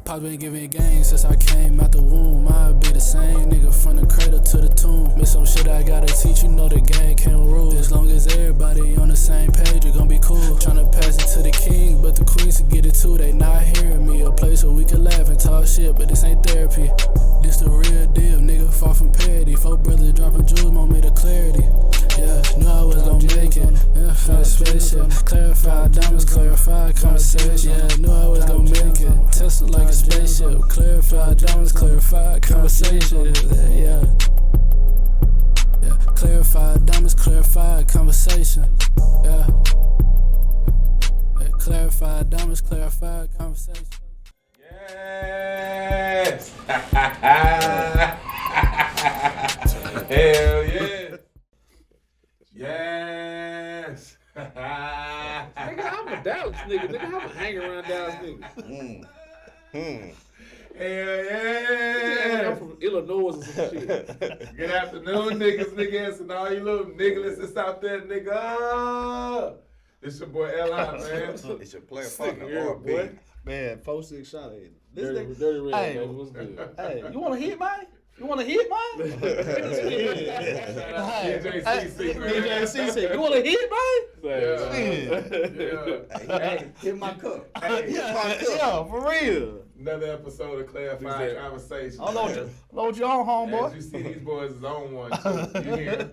Pop been giving game since I came out the womb. I be the same nigga from the cradle to the tomb. Miss some shit I gotta teach, you know the game can't rule. As long as everybody on the same page, it gon' be cool. Tryna pass it to the king, but the queens can get it too. They not hearing me. A place where we can laugh and talk shit, but this ain't therapy. This the real deal, nigga, far from parody. Four brothers dropping jewels, moment of clarity. Yeah, knew I was gon' make it. Yeah, for the spaceship. Clarified diamonds, clarified conversation. Yeah, knew I was gon' make it. Tested like a spaceship. Clarified diamonds, clarified conversation. Yeah. Clarified diamonds, clarified conversation. Yeah. Clarified diamonds, clarified conversation. Yes! Hell yeah! Yes! Nigga, I'm a Dallas nigga. Nigga, I'm a hang around Dallas niggas. Hell yeah! I'm from Illinois or some shit. Good afternoon, niggas, and all you little niggas that's out there, nigga. It's your boy L.I., man. It's your player partner, RB. Man, 4-6 shot at Dirty red, hey, baby. What's good? Hey, you want to hit, man? You want to hit, man? DJCC, you want to hit, man? Hey, hit my cup. Hey, Yeah, for real. Another episode of Clarified Conversation. I know what you on, homeboy. As you see, these boys is on one, too. You hear? Man.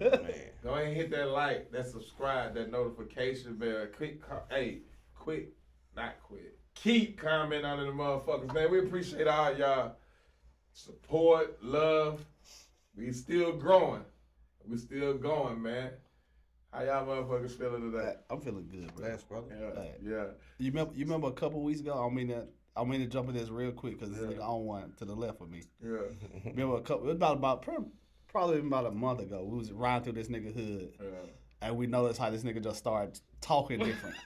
Go ahead and hit that like, that subscribe, that notification bell. Keep commenting on the motherfuckers, man. We appreciate all y'all support, love. We still growing. We still going, man. How y'all motherfuckers feeling today? I'm feeling good, bro. Bless, brother. Yeah. You remember a couple weeks ago? I mean to jump in this real quick because this nigga on one to the left of me. Yeah. Remember it was probably about a month ago. We was riding through this nigga hood. Yeah. And we noticed how this nigga just started talking different.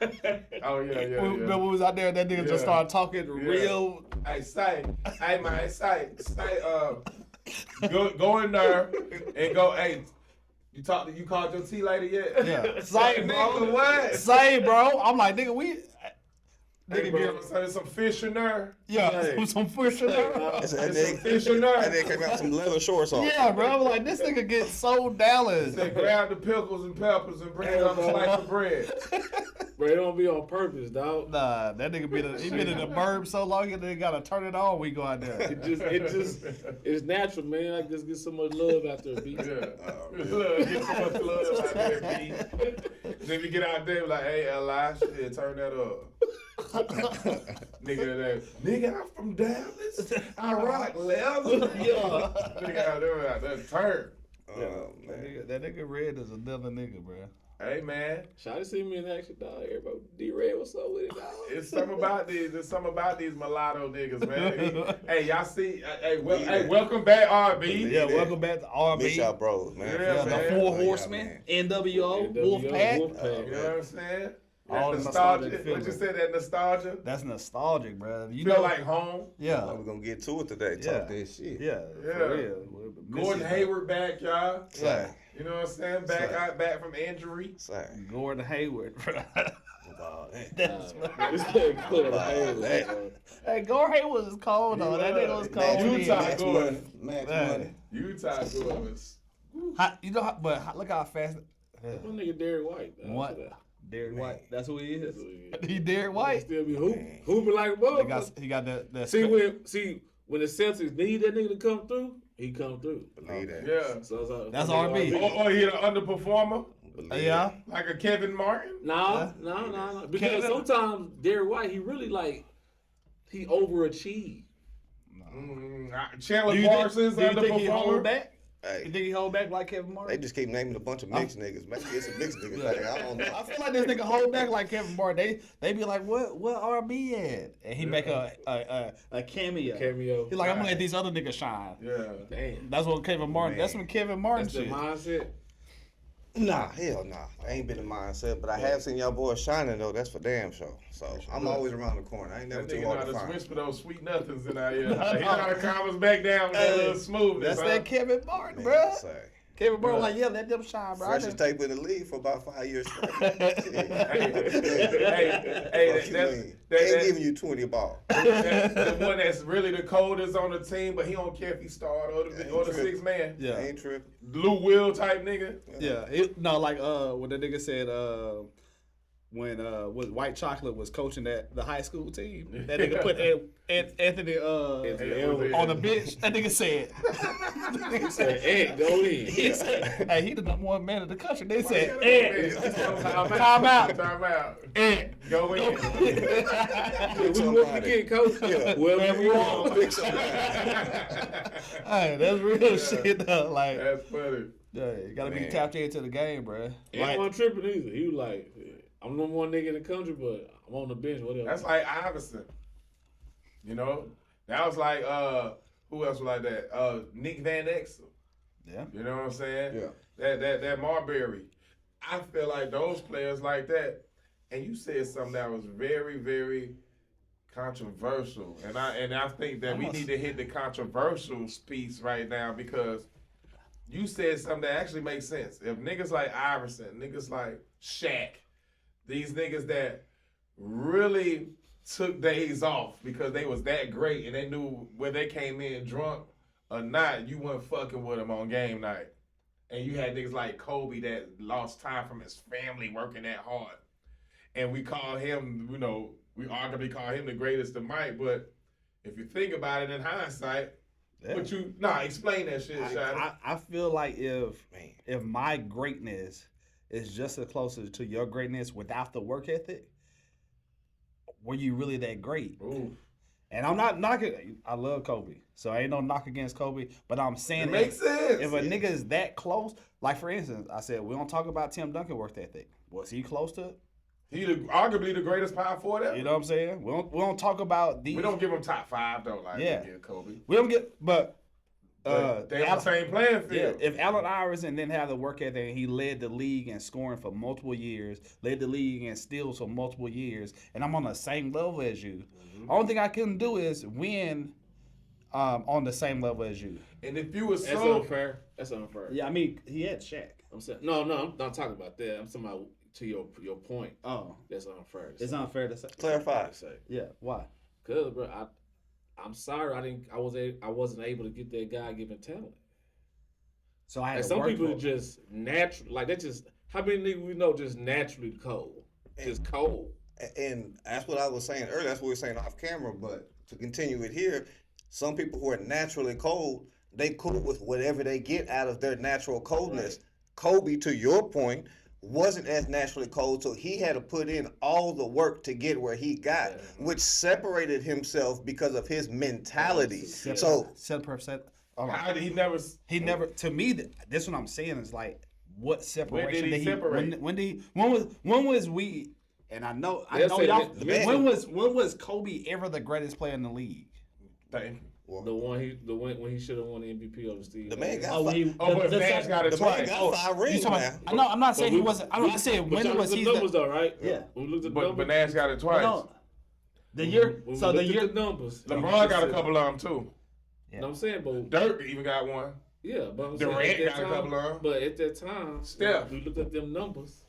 Oh, yeah. Remember we was out there and that nigga just started talking real. Hey, go in there and go, hey, you called your tea lady yet? Yeah. Same, bro. Nigga, what? Same, bro. I'm like, nigga, we. Hey, bro, so there's some fish in there. Yeah, some fish in there. There's some fish in there. And then came out some leather shorts on. Yeah, bro. I'm like, this nigga gets so Dallas. They grab the pickles and peppers and bring it on a slice of bread. Bro, it don't be on purpose, dog. Nah, that nigga been in the burb so long, they gotta turn it on. We go out there. It's natural, man. I just get so much love out there, B. Yeah. Get so much love out there, B. Then we get out there like, hey, L.I., shit, turn that up. Nigga, I'm from Dallas. I rock leather. Yeah. Nigga out there turn. That nigga Red is another nigga, bro. Hey, man. Shawty see me in action, dog. Everybody, D-Red, what's up with it, dog? It's something about these mulatto niggas, man. Hey, y'all see? Hey, welcome back, RB. Yeah, welcome back to RB. Miss y'all bros, man. Yeah, The Four Horsemen, NWO, Wolfpack. You know what I'm saying? All That the nostalgia. nostalgic What you said, that nostalgia? That's nostalgic, bro. You Feel know, like home? yeah, We're going to get to it today. Talk that shit. yeah, Yeah. for real. Gordon Hayward back, y'all. Say. You know what I'm saying? Back from injury. Say. Gordon Hayward, bro. This nigga Gordon Hayward. Hey, Gordon Hayward was cold though. That nigga was cold. Utah Gordon. Max money. Utah Gordon. But look how fast. That nigga Derek White. What? Derek White. That's who he is. That's He Derek White. Still be hooping like a motherfucker. He got that. See when the Celtics need that nigga to come through, he come through. Believe that. Yeah. So That's RB. Or he an underperformer? Believe Yeah. Like a Kevin Martin? No. Because sometimes Derek White, he really he overachieved. Chandler Do you Parsons think he hold underperformer? back? Hey, You think he hold back like Kevin Martin? they just keep naming a bunch of mixed niggas. Maybe it's a mixed niggas. Like, I don't know. I feel like this nigga hold back like Kevin Martin. They be like, what RB at? And he make a cameo. He's like, I'm gonna let these other niggas shine. Yeah. Damn. That's what Kevin Martin. Man. That's when Kevin Martin That's the shit. mindset. Nah, hell nah. I ain't been in mindset, but I have seen y'all boys shining though. That's for damn sure. So I'm always around the corner. I ain't never That too nigga know hard how to to find. switch for those sweet nothings in our ear. He know how to calm us back down with that little smoothness. That's that Kevin Martin, Man, bro. say. Kevin Burrow like, yeah, let them shine, bro. Freshest tape in the league for about 5 years straight. They ain't giving you 20 ball. The one that's really the coldest on the team, but he don't care if he start or the sixth man. Yeah, ain't tripping. Lou Will type nigga. Yeah, what the nigga said. When White Chocolate was coaching the high school team, that nigga put Anthony on the bench. That nigga said, Ed, go in. He said, hey, he the number one man in the country. They said, Ed, time out. Ed, go in. We want to get coach. Wherever you want. Hey, that's real shit though. Like, that's funny. Yeah, you gotta be tapped into the game, bro. Ain't one tripping either. He was like, I'm number one nigga in the country, but I'm on the bench. Whatever. That's like Iverson. You know, that was like who else was like that? Nick Van Exel. Yeah. You know what I'm saying? Yeah. That Marbury. I feel like those players like that. And you said something that was very, very controversial, and I think that we need to hit the controversial piece right now because you said something that actually makes sense. If niggas like Iverson, niggas like Shaq. These niggas that really took days off because they was that great and they knew whether they came in drunk or not, you weren't fucking with them on game night. And you had niggas like Kobe that lost time from his family working that hard. And we call him, you know, we arguably call him the greatest of might, but if you think about it in hindsight, explain that shit, Shotty. I feel like if my greatness is just as close to your greatness without the work ethic, were you really that great? Ooh. And I'm not knocking. I love Kobe, so ain't no knock against Kobe. But I'm saying it makes sense. If a nigga is that close, like for instance, I said we don't talk about Tim Duncan work ethic. Was he close to it? He arguably the greatest power forward ever. You know what I'm saying? We don't talk about these. We don't give him top 5 though. Like we give Kobe. We don't get, but they on the same playing field. Yeah, if Allen Iverson didn't have the work ethic, he led the league in scoring for multiple years, led the league in steals for multiple years, and I'm on the same level as you. Mm-hmm. Only thing I couldn't do is win on the same level as you. And if you were That's unfair. That's unfair. Yeah, I mean, he had Shaq. I'm saying no, I'm not talking about that. I'm talking about to your point. Oh, that's unfair. It's unfair to say. Clarify. Yeah, why? Cause bro, I'm sorry, I wasn't able to get that God-given talent. So I had and to some work people for are just natural, like that. Just how many niggas we know just naturally cold, just cold. And that's what I was saying earlier. That's what we were saying off camera. But to continue it here, some people who are naturally cold, they cool with whatever they get out of their natural coldness. Right. Kobe, to your point, wasn't as naturally cold, so he had to put in all the work to get where he got, which separated himself because of his mentality. So 7%. How did he never? To me, this what I'm saying is like, what separation when did he separate? When was we? And I know y'all. When was Kobe ever the greatest player in the league? Thank you. The one when he should have won the MVP over Steve. The man got but Nash got it twice. Got 5 rings now. I'm not saying he wasn't. I'm just saying when was he? Numbers though, right? Yeah. We looked at the numbers. But Nash got it twice. No. The year. So the year. The numbers. LeBron got a couple of them too. Yeah. No, I'm saying, but Dirk even got one. Yeah, but I'm Durant saying got a couple of them. But at that time, Steph. we looked at them numbers.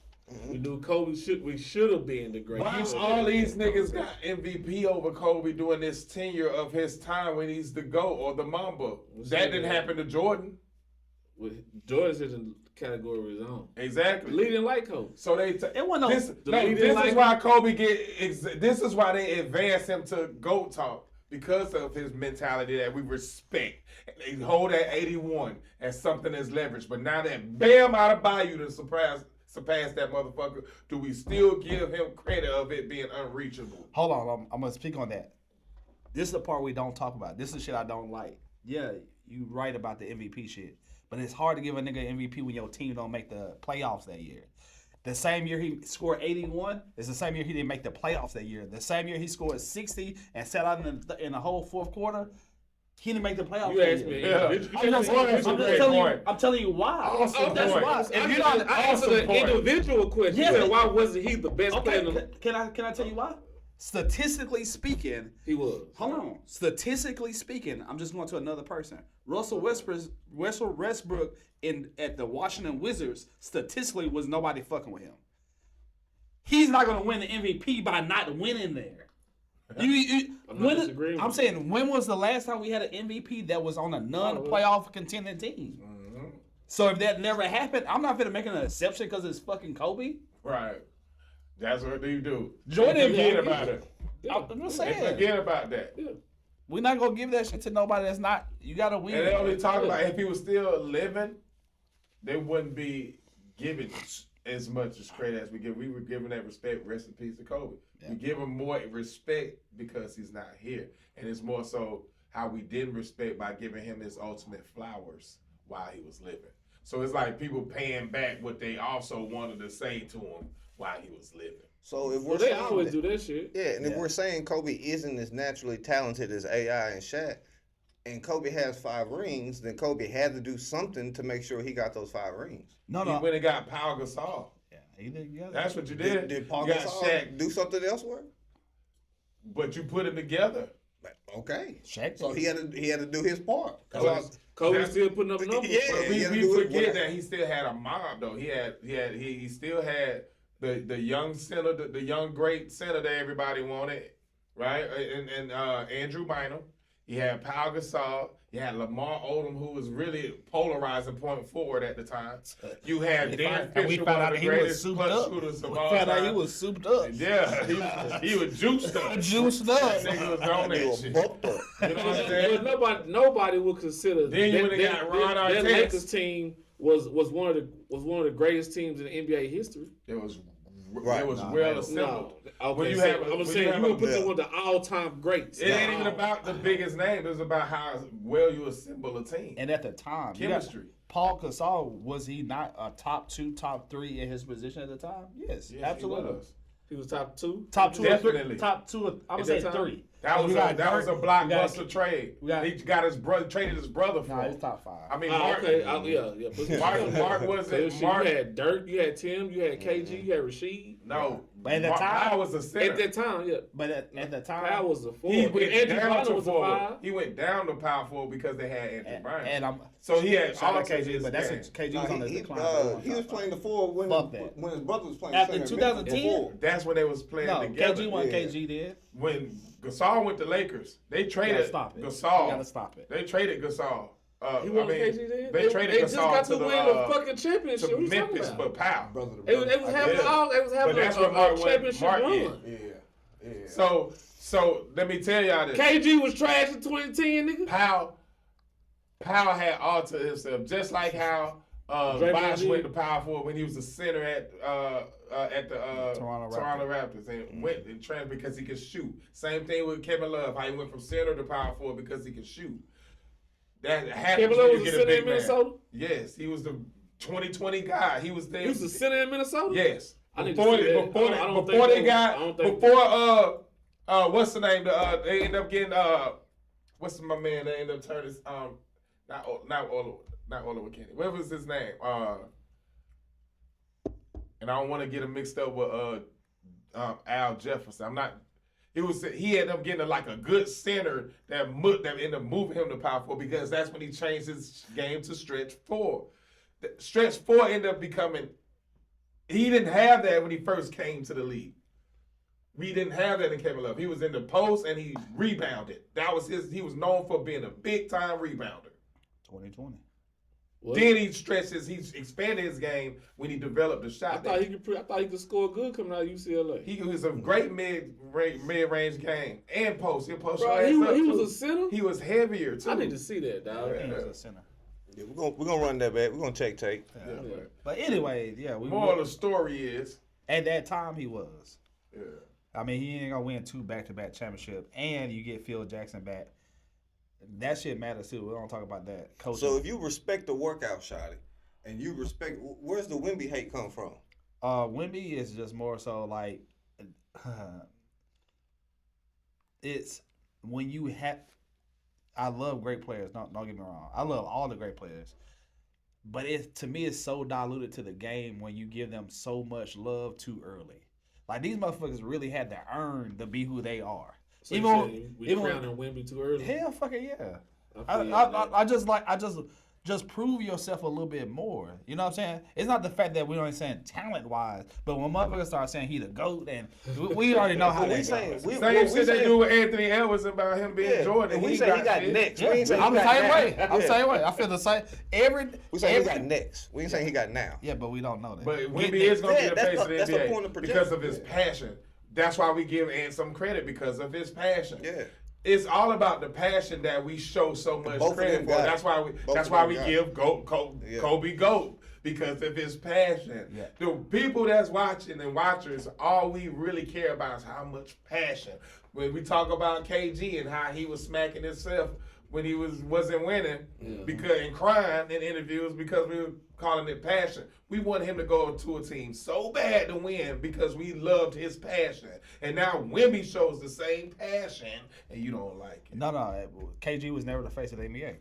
We knew Kobe should have been the greatest. Why all these niggas got MVP over Kobe during this tenure of his time when he's the GOAT or the Mamba? That didn't happen to Jordan. Jordan's in the category of his own. Exactly. Leading like Kobe. So this is why Kobe this is why they advance him to GOAT talk. Because of his mentality that we respect. They hold that 81 as something that's leveraged. But now that bam out of Bayou to surpass that motherfucker, do we still give him credit of it being unreachable? Hold on, I'm gonna speak on that. This is the part we don't talk about. This is shit I don't like. Yeah, you right about the MVP shit, but it's hard to give a nigga MVP when your team don't make the playoffs that year. The same year he scored 81 is the same year he didn't make the playoffs that year. The same year he scored 60 and sat out in the whole fourth quarter, he didn't make the playoffs. You asked me. I'm telling you why. Awesome That's point. why. If you don't answer the individual question, Yeah. why wasn't he the best player? Can I tell you why? Statistically speaking, He was. hold on. Statistically speaking, I'm just going to another person. Russell Westbrook at the Washington Wizards statistically was nobody fucking with him. He's not going to win the MVP by not winning there. I'm saying, when was the last time we had an MVP that was on a non-playoff contending team? Mm-hmm. So if that never happened, I'm not gonna make an exception because it's fucking Kobe. Right. That's what you do. Jordan Forget Kobe. about it. I'm just saying. Forget about that. Yeah. We're not gonna give that shit to nobody that's not. You gotta win. And they only talk about if he was still living, they wouldn't be giving as much as credit as we give. We were giving that respect. Rest in peace to Kobe. Yeah. We give him more respect because he's not here, and it's more so how we didn't respect by giving him his ultimate flowers while he was living. So it's like people paying back what they also wanted to say to him while he was living. So if we're they saying always do that shit. Yeah, and if we're saying Kobe isn't as naturally talented as AI and Shaq, and Kobe has 5 rings, then Kobe had to do something to make sure he got those 5 rings. He went and got Pau Gasol. Yeah, he did. Yeah, That's what you did. Did Pau You got Gasol Shaq, do something elsewhere? but you put it together. Okay. Shaq. So he had to do his part. Kobe still putting up numbers. Yeah, But he had to we do it forget with- that he still had a mob though. He still had the young center, the young great center that everybody wanted, right? And Andrew Bynum. He had Pau Gasol. You had Lamar Odom, who was really polarizing point forward at the time. You had Dan Fisher, one of the greatest clutch shooters of all time. He was souped up. Yeah, he was juiced up. Juiced up. That nigga was on that shit. You know what I'm saying? But nobody would consider Then you would've got Ron that Artest. Lakers team was one of the greatest teams in NBA history. It was Right. It was No, well no. assembled. Okay, When you so have- I'm when saying you you have gonna a- put them one of the all-time greats. It ain't even about the biggest name. It was about how well you assemble a team. And at the time, Chemistry. Paul Gasol, was he not a top 2, top 3 in his position at the time? Yes, Yes, absolutely. he was. He was top 2. Top 2 or 3. Definitely. Top 2. I'm gonna At say that time? 3. That was We got a Dirk, blockbuster trade. we got- He got his brother, traded his brother for. No, him. he's top 5. I mean, Oh, Mark. okay. Yeah. Mark wasn't. You Mark. had Dirk, you had Tim, you had KG, you had Rashid. No, But at the Mark time- Powell was a center. At that time, yeah. But at the time, Powell was a 4. He And went Andrew down Bynum to was a forward. 5. He went down to power forward because they had Andrew Bynum. and I'm So he had shout out altered KG, his but that's game. KG was on his he decline. was playing the 4 when Fuck that. his brother was playing After center. 2010? That's when they was playing No, together. KG won. Yeah. KG did. When Gasol went to Lakers, they You traded gotta stop it. Gasol. You gotta stop it. They traded Gasol. He won KG then? They traded They just Gasol got to to the win the fucking championship. to What you talking Memphis about? for Powell. Brother to They brother. was having But that's where Mark a went. championship Mark run. in. Yeah. So let me tell y'all this. KG was trash in 2010, nigga. Powell had altered himself, just like how Draymond Bosh did. went to power forward when he was a center at the Toronto Raptors and went and transferred because he could shoot. Same thing with Kevin Love, how he went from center to power forward because he could shoot. That happens Kevin when Love you was a get a center big in man. Minnesota? Yes, he was the 2020 guy. He was there. He was a center in Minnesota? Yes. I need to Before see they, that. before I they, don't before think they so. I got don't think before what's the name? They end up getting what's my man? They end up turning not Ola McKinney. What was his name? And I don't want to get him mixed up with Al Jefferson. I'm not. He ended up getting like a good center that ended up moving him to power forward because that's when he changed his game to stretch 4. The stretch 4 ended up becoming. He didn't have that when he first came to the league. We didn't have that in Kevin Love. He was in the post and he rebounded. That was he was known for being a big time rebounder. 2020. What? Then he expanded his game when he developed the shot. I thought he could score good coming out of UCLA. He was a great mid-range game and post. He'll post Bro, your ass he up, was too. a center? He was heavier too. I need to see that, dog. He was a center. Yeah, we're gonna run that back. We're gonna check tape. Yeah, but But anyway, yeah, moral of the story is, at that time he was. yeah. I mean, he ain't gonna win 2 back-to-back championships, and you get Phil Jackson back. That shit matters too. We don't talk about that. Coaching. So if you respect the workout, Shotty, and you respect, where's the Wemby hate come from? Wemby is just more so like, it's when you have. I love great players. Don't get me wrong. I love all the great players, but to me it's so diluted to the game when you give them so much love too early. Like these motherfuckers really had to earn to be who they are. So we crowning Wemby too early. Hell, fucking yeah. I Just prove yourself a little bit more. You know what I'm saying? It's not the fact that we don't saying talent wise, but when motherfuckers start saying he the GOAT, and we already know how they Same shit they do with Anthony Edwards about him being Jordan. And we say he got next. I'm the same way. I'm the same way. I feel the same. We say he got next. We ain't saying he got now. Yeah, but we don't know that. But Wemby is going to be the face of the that's NBA the point of because of his passion. That's why we give Ant some credit because of his passion. Yeah. It's all about the passion that we show so much credit for. That's why we give Kobe GOAT because of his passion. Yeah. The people that's watching and watchers, all we really care about is how much passion. When we talk about KG and how he was smacking himself when he wasn't winning and crying in interviews because we were calling it passion. We want him to go to a team so bad to win because we loved his passion. And now Wemby shows the same passion and you don't like it. No, KG was never the face of the NBA.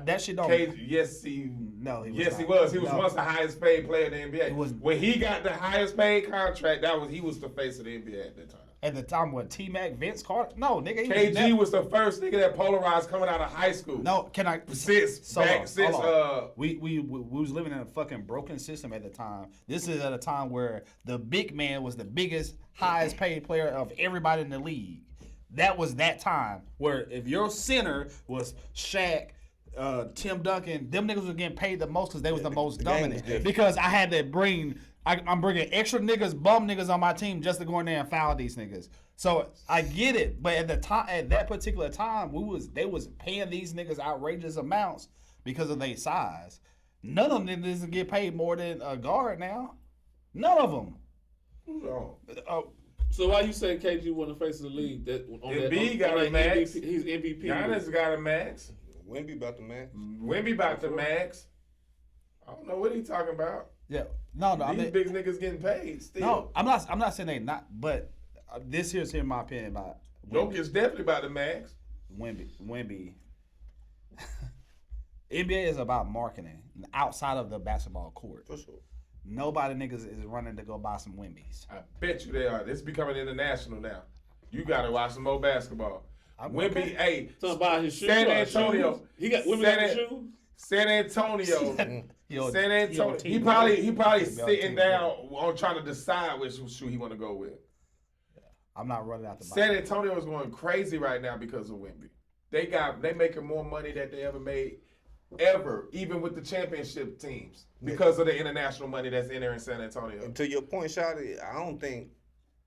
That shit don't. KG, yes, he No, he was. yes, not. he was. He was No. once the highest paid player in the NBA. It was- when he got the highest paid contract, he was the face of the NBA at that time. At the time when T-Mac, Vince Carter. No, nigga. He KG was was the first nigga that polarized coming out of high school. No, can I? We we was living in a fucking broken system at the time. This is at a time where the big man was the biggest, highest paid player of everybody in the league. That was that time where if your center was Shaq, Tim Duncan, them niggas was getting paid the most because they was the most the game was dominant. different. Because I had to I'm bringing extra niggas, bum niggas on my team just to go in there and foul these niggas. So I get it, but at that particular time, they was paying these niggas outrageous amounts because of their size. None of them niggas get paid more than a guard now. None of them. No. So why you say KG wasn't the face of the league? Embiid got a max. He's MVP. Giannis got a max. Wemby about the max. Wemby about the max. I don't know what he talking about. Yeah, no. These big niggas getting paid still. No, I'm not saying they not, but this here's my opinion about Jokic's definitely about the max. Wemby. NBA is about marketing outside of the basketball court. For sure. Nobody niggas is running to go buy some Wembys. I bet you they are. This is becoming international now. You gotta watch some more basketball. Wemby, hey, Talking about his shoes. San Antonio. He got Wemby got the shoes. San Antonio. San Antonio. He probably sitting down on trying to decide which shoe he want to go with. I'm not running out the San Antonio is going crazy right now because of Wemby. They making more money than they ever made, even with the championship teams, because of the international money that's in there in San Antonio. And to your point, Shotty, I don't think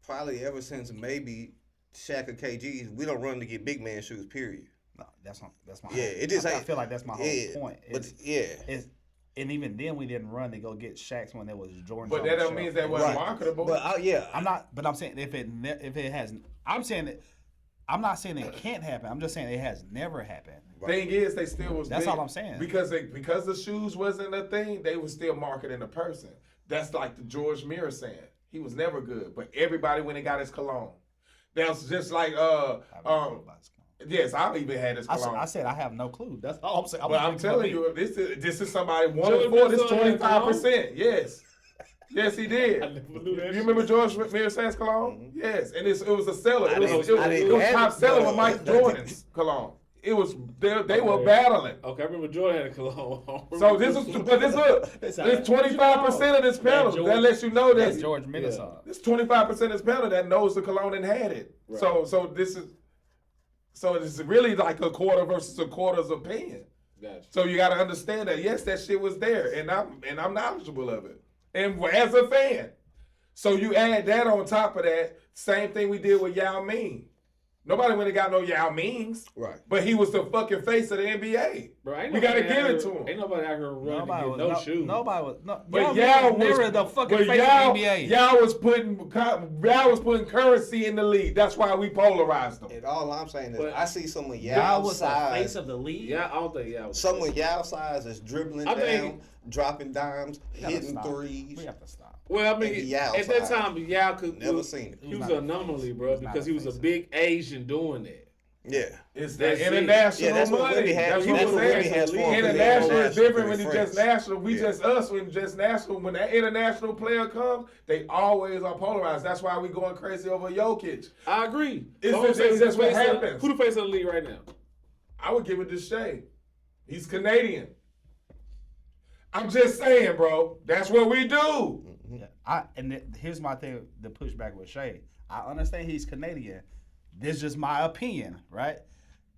probably ever since maybe Shaq or KG's, we don't run to get big man shoes. Period. No, that's my. Yeah, it just I ain't. feel like that's my whole point. And even then, we didn't run to go get Shaqs when there was Jordan. But that don't mean that wasn't marketable. But I'm not. But I'm saying if it has, I'm saying that. I'm not saying it can't happen. I'm just saying it has never happened. Thing is, they still was. That's big. all I'm saying. Because the shoes wasn't a thing, they was still marketing the person. That's like the George Miller saying he was never good, but everybody when he got his cologne. That's just like yes, I even had his cologne. I said I have no clue. That's all I'm saying. But I'm telling you, this is somebody 1-4. This 25%. Yes. Yes, he did. I never knew that. You remember George Miller Sands cologne? Yes, and it was a seller. It was top seller with Mike Jordan's cologne. It was they were battling. Okay, I remember Jordan had a cologne. So this 25% of this panel that lets you know that George Miller song. This 25% of this panel that knows the cologne and had it. Right. So it's really like a quarter versus a quarter's opinion. Gotcha. So you got to understand that yes, that shit was there, and I'm knowledgeable of it, and as a fan. So you add that on top of that, same thing we did with Yao Ming. Nobody really got no Yao Mings, right? But he was the fucking face of the NBA. Bro, we gotta give it to him. Ain't nobody out here running to get no shoes. Nobody was. No, but Yao was the fucking face of the NBA. Yao was putting currency in the league. That's why we polarized them. And all I'm saying is, I see someone Yao Yao's was size. the face of the league. Yeah, I don't think Yao was. Someone Yao size is dribbling down, dropping dimes, hitting threes. We have to stop. Well, I mean, at that time, Yao never seen it. He was an anomaly, bro, because he was a big Asian doing that. Yeah. It's That's the it. international Yeah, that's what money. Wemby has. That's That's what what we're Wemby saying. has for him. International is different when you Friends. just national. We Yeah. just us when just national. When that international player comes, they always are polarized. That's why we going crazy over Jokic. I agree. It's So I'm just- saying it's just what who the face of- happens. Who the face of the league right now? I would give it to Shea. He's Canadian. I'm just saying, bro. That's what we do. Yeah, here's my thing to push back with Shay. I understand he's Canadian. This is just my opinion, right?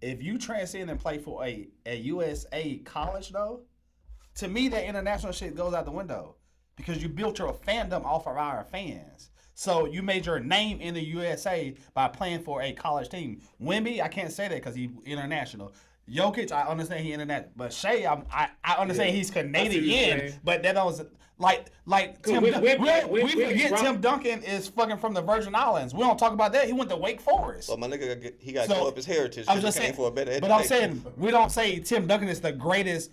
If you transcend and play for a USA college, though, to me that international shit goes out the window because you built your fandom off of our fans. So you made your name in the USA by playing for a college team. Wemby, I can't say that because he's international. Jokic, I understand he international, but Shea, I understand he's Canadian, saying. but that was like Tim. we forget brought- Tim Duncan is fucking from the Virgin Islands. We don't talk about that. He went to Wake Forest. So my nigga, he got to So, go up his heritage I was because just he came saying, for a better education. but I'm saying we don't say Tim Duncan is the greatest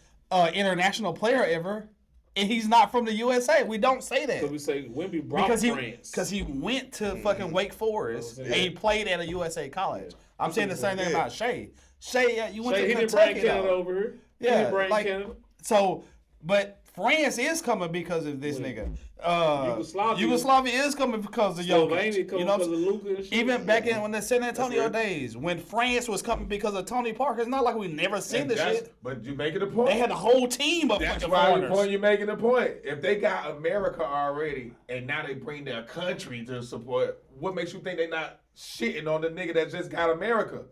international player ever, and he's not from the USA. We don't say that So we say Wemby brought because France. he went to fucking Wake Forest and he played at a USA college. I'm saying the same thing about Shea. Shea, you went Say he to didn't bring Kentucky. Canada though. over here. He Yeah, didn't bring like Canada. so, but France is coming because of this nigga. Yugoslavia is coming because of Slovenia Jokic. coming You know, because of Luka and shit. even back in the San Antonio right. days, when France was coming because of Tony Parker, it's not like we never seen this shit. But you making a point. They had a whole team of That's fucking why the foreigners. point you're making the point. If they got America already and now they bring their country to support, what makes you think they not shitting on the nigga that just got America?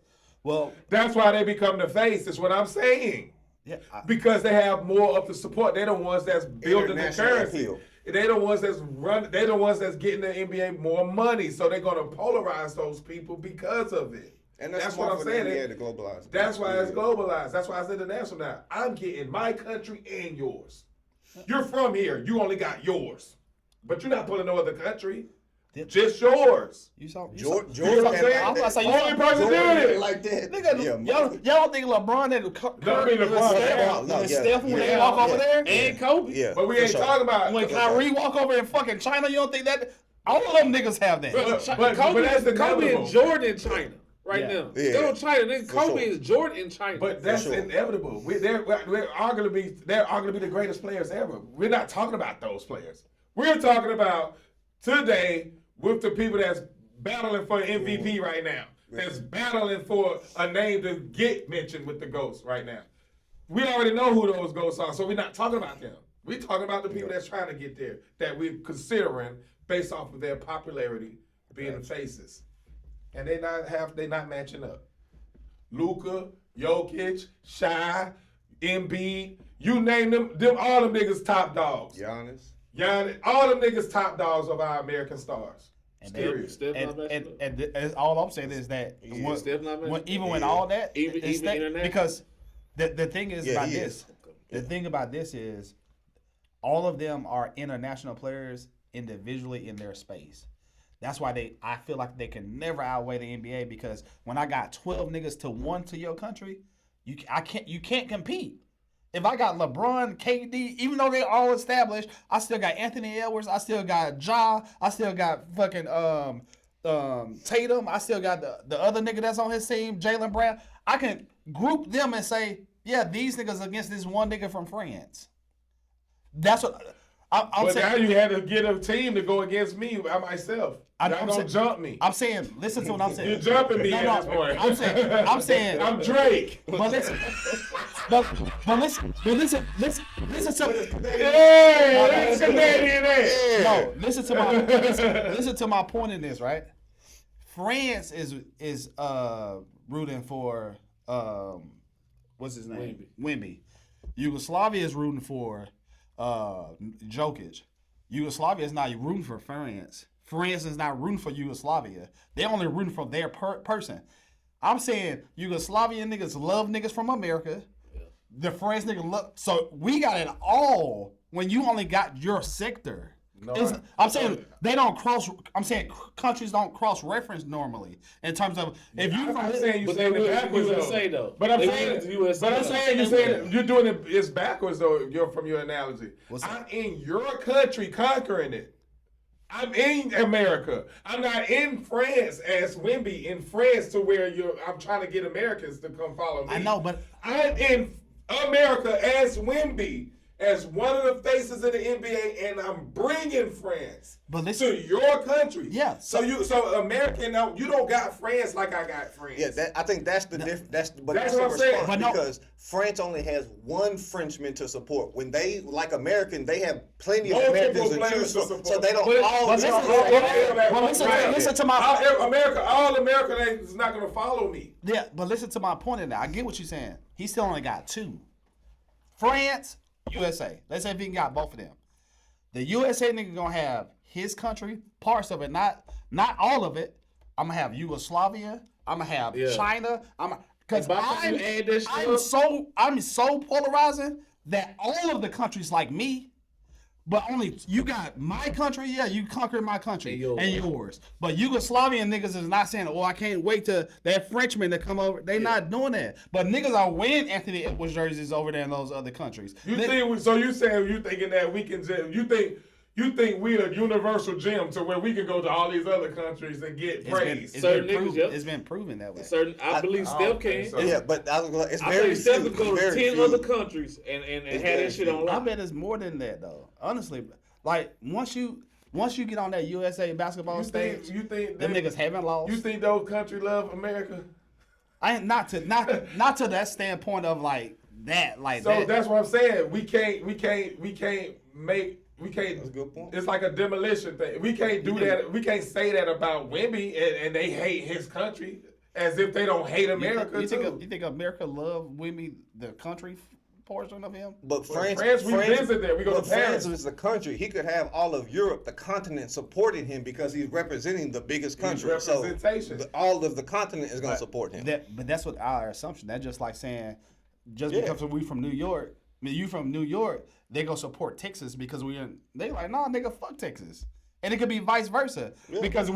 Well, That's why they become the face, is what I'm saying. yeah, Because they have more of the support. They're the ones that's building the International currency. appeal. They're the ones that's they're the ones that's getting the NBA more money. So they're gonna polarize those people because of it. And that's what smart I'm for the saying. NBA to globalize. That's why it's Yeah. globalized. That's why it's international now. I'm getting my country and yours. You're from here. You only got yours. But you're not pulling no other country. Just yours. you saw George You know what I'm saying? I was about to say, you Only saw- person doing it. like that. Nigga, y'all don't think LeBron and No, I mean LeBron. Steph when they Yeah, walk over yeah. there? And Kobe. Yeah, But we for ain't sure. talking about When Kyrie walk over in fucking China, you don't think that all of them niggas have that? But Kobe, that's Kobe inevitable. and Jordan in China right Yeah. now. Yeah. Go to China, then For Kobe sure. is Jordan in China. But that's sure. inevitable. They're arguably be the greatest players ever. We're not talking about those players. We're talking about today with the people that's battling for MVP right now. That's battling for a name to get mentioned with the GOATs right now. We already know who those GOATs are, so we're not talking about them. We're talking about the people that's trying to get there, that we're considering based off of their popularity being the faces. And they not matching up. Luka, Jokic, Shai, Embiid, you name them all them niggas top dogs. Giannis. Giannis, all them niggas top dogs of our American stars. And Period. Steph not messing up. and all I'm saying is that Steph not messing up. even with all that, Even international? because the thing is Yeah, about he this. is. The thing about this is, all of them are international players individually in their space. That's why I feel like they can never outweigh the NBA because when I got 12 niggas to 1 to your country, you can't compete. If I got LeBron, KD, even though they're all established, I still got Anthony Edwards, I still got Ja, I still got fucking Tatum, I still got the other nigga that's on his team, Jaylen Brown. I can group them and say, yeah, these niggas against this one nigga from France. That's what I'm But saying. now you had to get a team to go against me by myself. Y'all don't jump me. I'm saying, listen to what I'm saying. You're jumping me No, at no, this point. I'm saying, I'm Drake. but listen, but listen to. Hey, that's Canadian ass. No, listen to my point in this, right? France is rooting for what's his name? Wemby. Yugoslavia is rooting for Jokic. Yugoslavia is not rooting for France. France is not rooting for Yugoslavia. They're only rooting for their person. I'm saying Yugoslavian niggas love niggas from America. The French niggas love. So we got it all when you only got your sector. I'm saying they don't cross. I'm saying countries don't cross reference normally in terms of if you. I'm saying you But saying they it will backwards to though. USA though. But I'm They saying, will to USA. but I'm saying you're doing it's backwards though. You're from your analogy. I'm in your country conquering it. I'm in America. I'm not in France as Wimby in France to where I'm trying to get Americans to come follow me. I know, but I'm in America as Wimby, as one of the faces of the NBA, and I'm bringing France to your country. Yeah. So American, now you don't got France like I got France. Yeah, I think that's the difference. That's what I'm saying. Because France only has one Frenchman to support. When they, like American, they have plenty of Americans to choose from. So they don't all. Listen to my all America is not going to follow me. Yeah, but listen to my point in that. I get what you're saying. He still only got two. France, USA. Let's say if he got both of them. The USA nigga gonna have his country, parts of it, not all of it. I'm gonna have Yugoslavia. I'm gonna have China. Because I'm so polarizing that all of the countries like me, but only you got my country. Yeah, you conquered my country and yours. But Yugoslavian niggas is not saying, "Oh, I can't wait to that Frenchman to come over." They not doing that. But niggas are wearing Anthony Edwards jerseys over there in those other countries. You thinking that we can just you think we a universal gym to where we can go to all these other countries and get praise? It's been proven that way. I believe Steph can. So. Yeah, but it's I very think Steph few. could go to 10 other countries and have that shit on I lock. bet it's more than that though. Honestly, like once you get on that USA basketball stage, you think them niggas haven't lost. You think those countries love America? I ain't not to that standpoint of like that. So that's what I'm saying. We can't make. We can't. That's a good point. It's like a demolition thing. We can't do that. We can't say that about Wemby and they hate his country as if they don't hate America you too. think America love Wemby, the country portion of him? But France, we visit there. We go to Paris. France is the country. He could have all of Europe, the continent, supporting him because he's representing the biggest country. Representation. So all of the continent is going to support him. But that's what our assumption. That's just like saying, because we from New York. I mean, you from New York, they gonna support Texas because they like, nah, nigga, fuck Texas. And it could be vice versa. Yeah. Because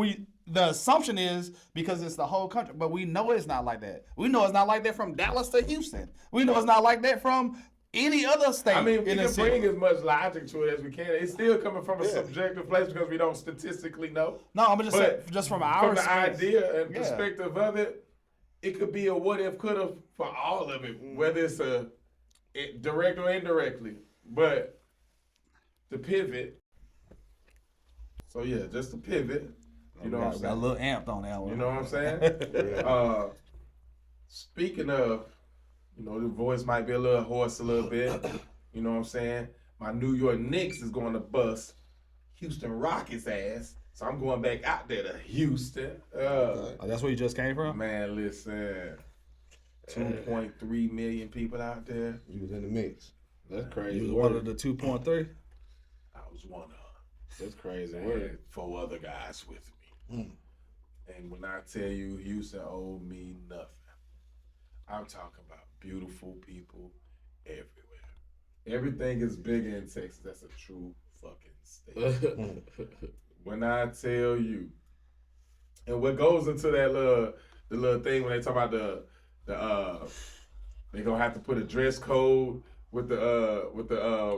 the assumption is because it's the whole country, but we know it's not like that. We know it's not like that from Dallas to Houston. We know it's not like that from any other state. I mean, we can bring as much logic to it as we can. It's still coming from a subjective place because we don't statistically know. No, I'm just saying, just from our the idea and perspective of it, it could be a what if, could have for all of it, whether it's direct or indirectly. But to pivot, so yeah, just to pivot, you know what I'm saying? Got a little amped on that one. You know what I'm saying? Speaking of, the voice might be a little hoarse a little bit. You know what I'm saying? My New York Knicks is going to bust Houston Rockets ass. So I'm going back out there to Houston. That's where you just came from? Man, listen. 2.3 million people out there. You was in the mix. That's crazy. You was one of the 2.3? I was one of them. That's crazy. I had 4 other guys with me. And when I tell you Houston owed me nothing, I'm talking about beautiful people everywhere. Everything is bigger in Texas. That's a true fucking state. When I tell you, and what goes into that the little thing when they talk about they gonna have to put a dress code with the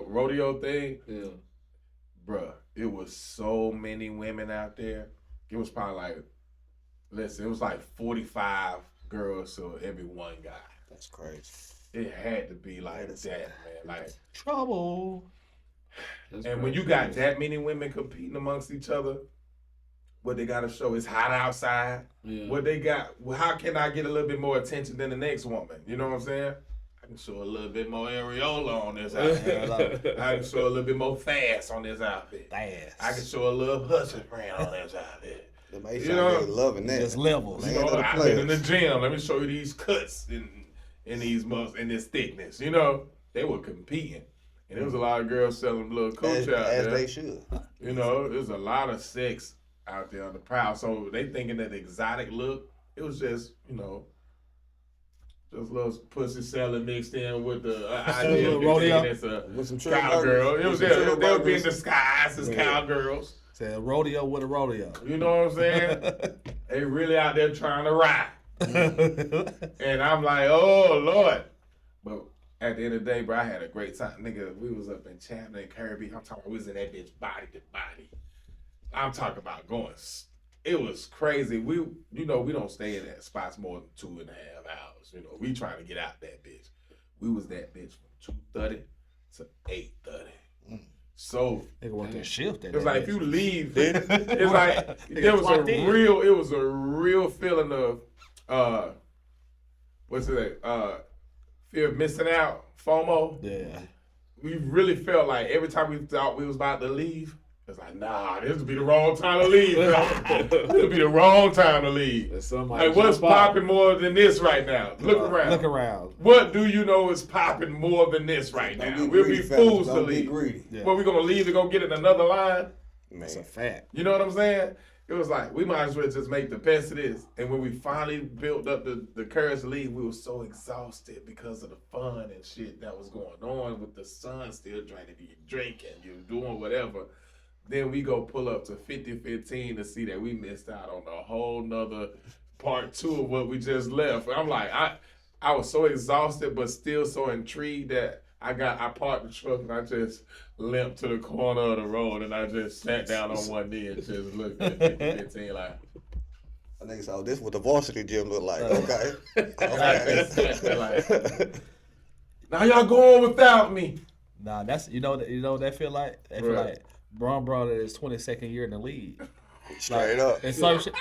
rodeo thing. Yeah, bruh, it was so many women out there. It was probably it was like 45 girls to every one guy. That's crazy. It had to be like that, man. Like trouble. And when you got that many women competing amongst each other, what they got to show is hot outside. Yeah. What they got, how can I get a little bit more attention than the next woman? You know what I'm saying? I can show a little bit more areola on this outfit. I can show a little bit more fast on this outfit. Fast. I can show a little hustle brand on this outfit. You know, loving that. Just levels. I've been in the gym. Let me show you these cuts in these muscles, in this thickness. You know, they were competing. And there was a lot of girls selling little coach out there. As they should. You know, there's a lot of sex out there on the prowl. So they thinking that the exotic look, it was just, just little pussy selling mixed in with the idea of rodeo. It's a with some cowgirl. It was they'll be in disguise as cowgirls. Say a rodeo with a rodeo. You know what I'm saying? They really out there trying to ride. And I'm like, oh Lord. But at the end of the day, bro, I had a great time. Nigga, we was up in Chapman and Kirby. I'm talking about we was in that bitch body to body. I'm talking about going. It was crazy. We don't stay in that spots more than 2.5 hours. You know, we trying to get out that bitch. We was that bitch from 2:30 to 8:30. So Nigga worked a shift. it's like if you leave, it's like it was a real feeling of what's it? Fear of missing out, FOMO. Yeah. We really felt like every time we thought we was about to leave, it's like, nah, this would be the wrong time to leave. This would be the wrong time to leave. Like, what's popping more than this right now? Look around. Look around. What do you know is popping more than this right now? We'll be fools to leave. Yeah. Well, we gonna leave to go get in another line? That's a fact. You know what I'm saying? It was like, we might as well just make the best of this. And when we finally built up the courage to leave, we were so exhausted because of the fun and shit that was going on with the sun still trying to be drinking, you doing whatever. Then we go pull up to 50-15 to see that we missed out on a whole nother part 2 of what we just left. I'm like, I was so exhausted, but still so intrigued that I parked the truck and I just limped to the corner of the road and I just sat down on one knee and just looked at 50-15 like. I think so. This is what the varsity gym look like. Okay. Like, now y'all going without me. Nah, that's you know what that feel like. That feel like Braun brought it his 22nd year in the league. Straight up. It's some shit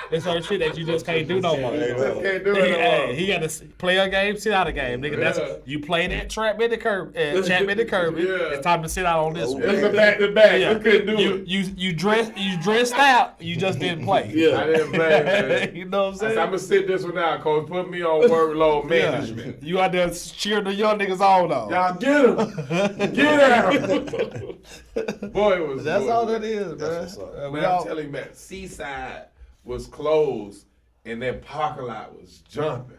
that you just can't do no more. Can't do it no more. He got to play a game, sit out a game, nigga. That's you play that trap in the curb, trap in the curb. Yeah. It's time to sit out on this one. It's a back to back. Yeah. You couldn't do it. You dressed out. You just didn't play. Yeah. I didn't play, man. You know what I'm saying? I'm gonna sit this one out, coach. Put me on workload management. You out there cheering the young niggas on though. Y'all get him. Get at him. Boy, it was. That's all that is, That's bro. what's up. Man, I'm telling you, man, Seaside was closed and that parking lot was jumping.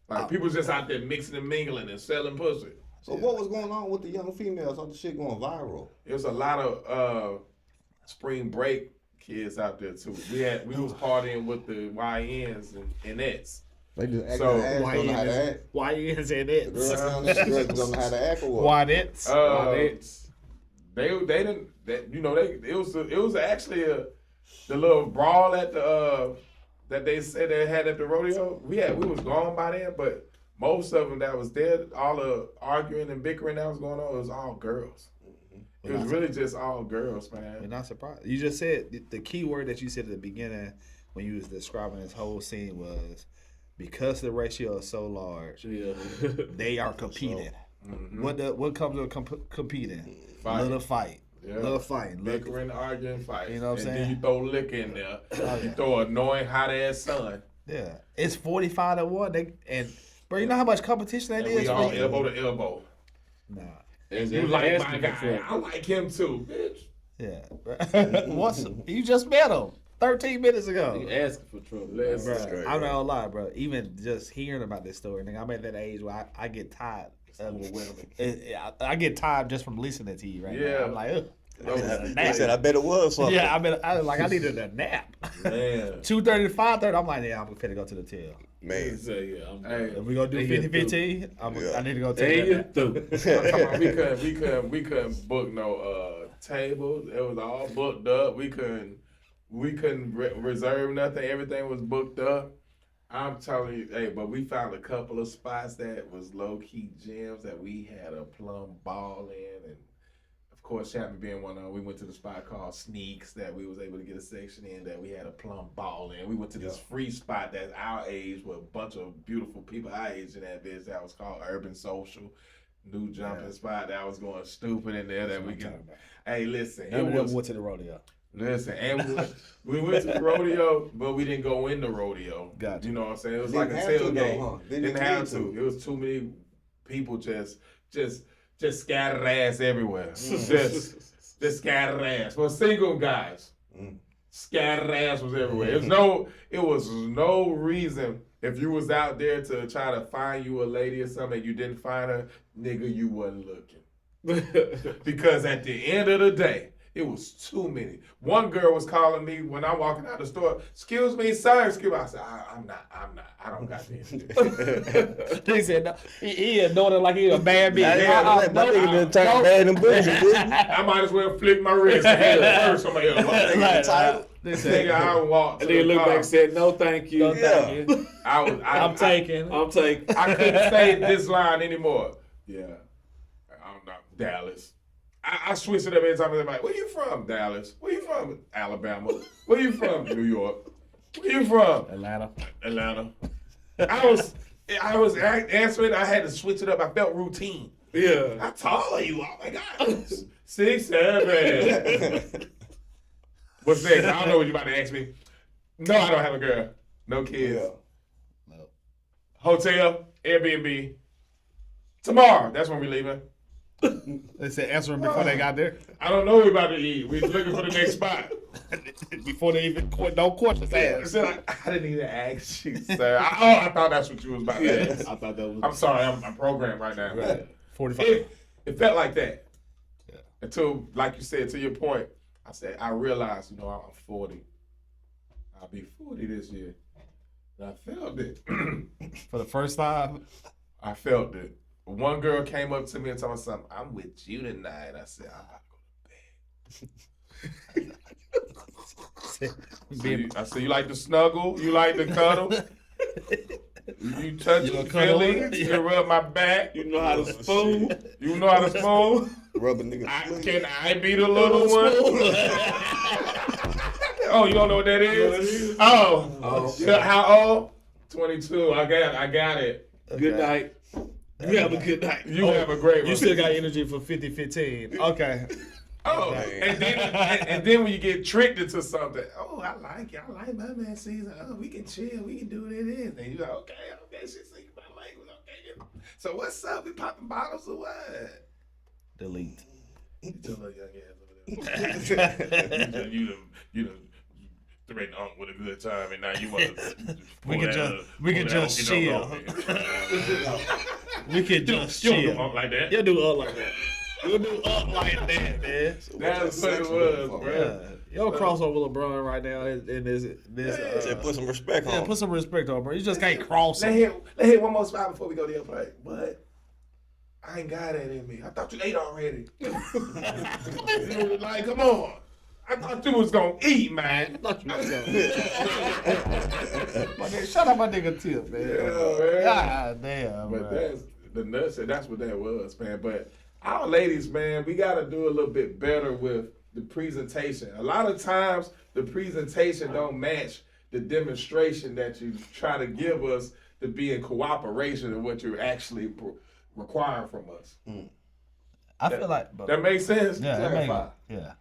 Like people just out there mixing and mingling and selling pussy. So what was going on with the young females? All the shit going viral. It was a lot of spring break kids out there too. We was partying with the YNs and Nets. They just acting So, ass, don't know how to act. Why you in saying The girls down there, the girls don't know how to act or what? Why that's? They didn't it was actually the little brawl at the that they said they had at the rodeo. We was gone by then, but most of them that was there, all the arguing and bickering that was going on, it was all girls. It was really just all girls, man. You're not surprised. You just said the key word that you said at the beginning when you was describing this whole scene was because the ratio is so large, they are competing. What comes with competing? Little fight. Yeah. Little fight. Bickering, arguing, fight. You know what I'm and saying? then you throw liquor in there. You throw annoying hot ass sun. Yeah. It's 45-1. Bro, you know how much competition that And is? we all elbow to elbow. Nah. And You like my guy. I like him too, bitch. Yeah. You just met him 13 minutes ago. You asking for trouble. Listen. Bro, I'm not gonna lie, bro. Even just hearing about this story, nigga, I'm at that age where I get tired. I get tired just from listening to you right now. I'm like, ugh. They said, I bet it was something. Yeah, I needed a nap. Man. 2:30 to 5:30. I'm like, yeah, I'm finna go to the tail. Man. Hey, If we gonna do 50-15, I need to go take that nap. we couldn't book no tables. It was all booked up. We couldn't reserve nothing. Everything was booked up. I'm telling you, hey, but we found a couple of spots that was low key gyms that we had a plum ball in, and of course, Chapman being one of them, we went to the spot called Sneaks that we was able to get a section in that we had a plum ball in. We went to this free spot that's our age with a bunch of beautiful people our age in that bitch that was called Urban Social. New jumping spot that was going stupid in there that we can. Hey, listen, went to the rodeo. Listen, and we went to the rodeo, but we didn't go in the rodeo. Gotcha. You know what I'm saying? It was Didn't like a have to tailgate. though, huh? Didn't have to. It was too many people just scattered ass everywhere. just scattered ass. For single guys, scattered ass was everywhere. It was no reason if you was out there to try to find you a lady or something and you didn't find her, nigga, you wasn't looking. Because at the end of the day, It was too many. One girl was calling me when I'm walking out the store. Excuse me, sir. Excuse me. I said, I'm not. I don't got the energy. They said no. He ignored it like he a bad bitch. My nigga done turned bad and bullshit, didn't he? I might as well flick my wrist and hand it first. Somebody else. Nigga, I don't walk. And then looked back and said, no, thank you. No, thank you. I'm taking. I'm taking. I couldn't say this line anymore. Yeah. I'm not Dallas. I switch it up every time. I'm like, where you from? Dallas. Where you from? Alabama. Where you from? New York. Where you from? Atlanta. I was answering. I had to switch it up. I felt routine. Yeah. How tall are you? Oh my God. 6'7". What's next? I don't know what you about to ask me. No, I don't have a girl. No kids. No. Hotel, Airbnb. Tomorrow. That's when we're leaving. They said answer them before they got there. I don't know what we're about to eat. We're looking for the next spot. Before they even no questions asked. I didn't even ask you, sir. I thought that's what you was about to ask. I thought that was. I'm sorry. I'm programmed right now. Right. 45. It felt like that. Yeah. Until, like you said, to your point, I realized, I'm 40. I'll be 40 this year. And I felt it. For the first time. I felt it. One girl came up to me and told me something. I'm with you tonight. I said, I'm about to go to bed. I said, you like to snuggle? You like to cuddle? You touch your feelings? You rub my back? You know how to spoon? You know how to spoon? Rubbing niggas. Can I be the little one? Oh, you don't know what that is? Oh. How old? 22. I got it. Good night. You have a good night. You have a great one. You still got energy for 50-15. Okay. Oh, and then when you get tricked into something, I like it. I like my man season. Oh, we can chill. We can do what it is. And you're like, okay, she's thinking about language. Okay. So what's up? We popping bottles or what? Delete. You tell her young ass over there. You done threatened Unc with a good time, and now you want to. We can just chill. We can just chill. You don't do Unc like that. You do Unc like that. You do Unc like that, man. That's what it was, bro. Yeah. Yo, crossover LeBron right now in this. Put some respect on. Yeah, put some respect on, bro. You just can't cross Let's him. hit one more spot before we go to your play. What? I ain't got that in me. I thought you ate already. Like, come on. I thought you was gonna eat, man. Shut up, my nigga Tip, man. Yeah, man. God damn, But bro. that's the nuts. That's what that was, man. But our ladies, man, we gotta do a little bit better with the presentation. A lot of times, the presentation don't match the demonstration that you try to give us to be in cooperation with what you're actually requiring from us. I feel like That makes sense. yeah, that Clarify. yeah.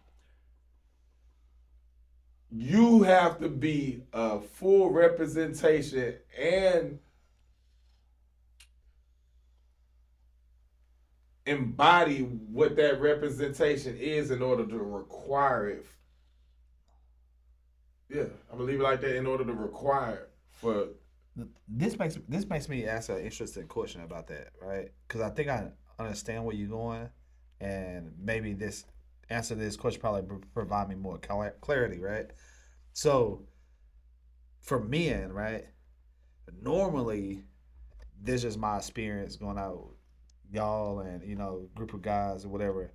You have to be a full representation and embody what that representation is in order to require it. Yeah, I'm gonna leave it like that. In order to require it for. This makes me ask an interesting question about that, right? Because I think I understand where you're going, and maybe this answer to this question probably provide me more clarity, right? So, for men, right? Normally, this is my experience going out with y'all and group of guys or whatever.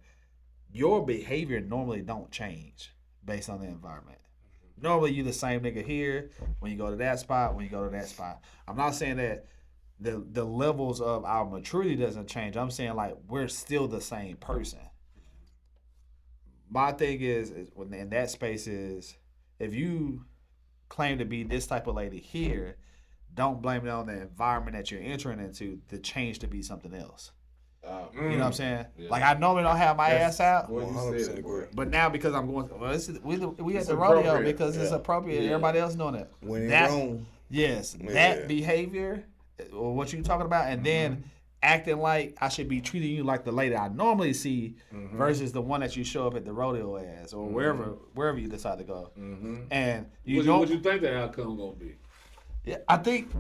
Your behavior normally don't change based on the environment. Normally, you the same nigga here when you go to that spot, when you go to that spot. I'm not saying that the levels of our maturity doesn't change. I'm saying, like, we're still the same person. My thing is when in that space is, if you claim to be this type of lady here, don't blame it on the environment that you're entering into to change to be something else. You know what I'm saying? Yeah. Like, I normally don't have my ass out, 100% agree. but now because I'm going, we at It's the rodeo appropriate. because it's appropriate. Yeah. Everybody else doing it. When in That- Rome. Yes, Yeah. that behavior, or what you talking about, and then acting like I should be treating you like the lady I normally see, versus the one that you show up at the rodeo as, or wherever you decide to go. And What you think the outcome gonna be? yeah, I think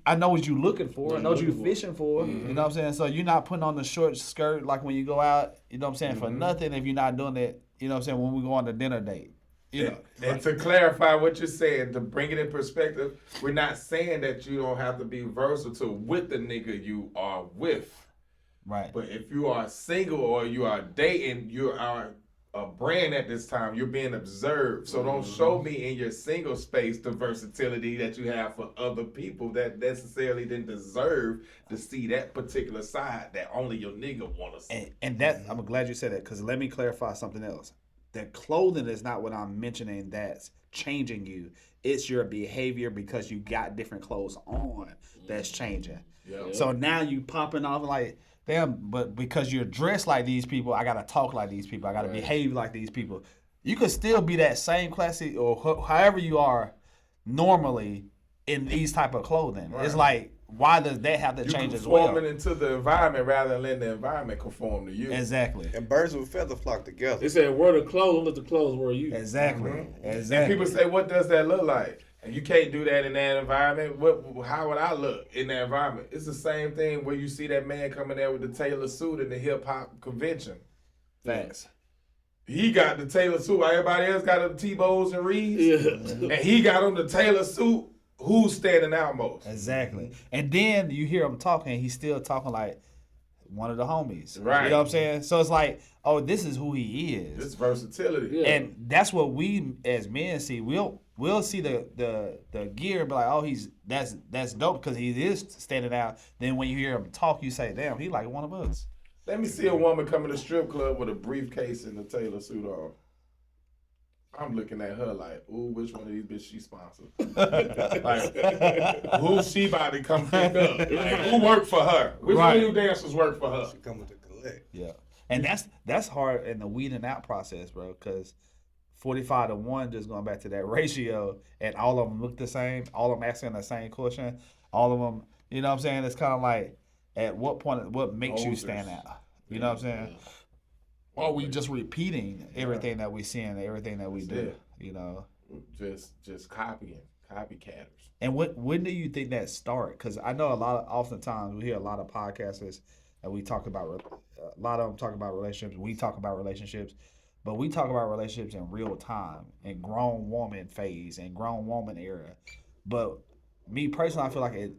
I know what you're looking for. I know what you're fishing for. You know what I'm saying? So you're not putting on the short skirt like when you go out, you know what I'm saying, for nothing if you're not doing it You know what I'm saying? When we go on a dinner date. You know. And to clarify what you're saying, to bring it in perspective, we're not saying that you don't have to be versatile with the nigga you are with. Right. But if you are single or you are dating, you are a brand at this time. You're being observed. So don't show me in your single space the versatility that you have for other people that necessarily didn't deserve to see that particular side that only your nigga want to see. And that, I'm glad you said that, because let me clarify something else. The clothing is not what I'm mentioning that's changing you. It's your behavior because you got different clothes on that's changing. Yep. So now you popping off like, damn, but because you're dressed like these people, I got to talk like these people. I got to behave like these people. You could still be that same classy or however you are normally in these type of clothing. Right. It's like, why does that have to change as well? Conforming into the environment rather than letting the environment conform to you. Exactly. And birds with feather flock together. They said, wear the clothes, don't let the clothes wear you. Exactly. Exactly. And people say, what does that look like? And you can't do that in that environment. How would I look in that environment? It's the same thing where you see that man coming there with the Taylor suit in the hip hop convention. Facts. He got the Taylor suit while everybody else got the T-Bows and Reeds. Yeah. And he got on the Taylor suit. Who's standing out most? Exactly. And then you hear him talking, he's still talking like one of the homies. Right. You know what I'm saying? So it's like, oh, this is who he is. This versatility. Yeah. And that's what we as men see. We'll see the gear and be like, oh, that's dope because he is standing out. Then when you hear him talk, you say, damn, he like one of us. Let me see a woman come in the strip club with a briefcase and a Taylor suit on. I'm looking at her like, ooh, which one of these bitches she sponsored? Like, who's she about to come pick up? Like, who worked for her? Which one of you dancers work for her? She coming to collect. Yeah. And that's hard in the weeding out process, bro, because 45 to 1, just going back to that ratio, and all of them look the same, all of them asking the same question, all of them, you know what I'm saying? It's kind of like, at what point, what makes you stand out? You know what I'm saying? Or we just repeating everything that we see and everything that we do, you know? Just copying, copycatters. And when do you think that start? Because I know oftentimes we hear a lot of podcasters that we talk about, a lot of them talk about relationships, we talk about relationships, but we talk about relationships in real time, in grown woman phase, and grown woman era. But me personally, I feel like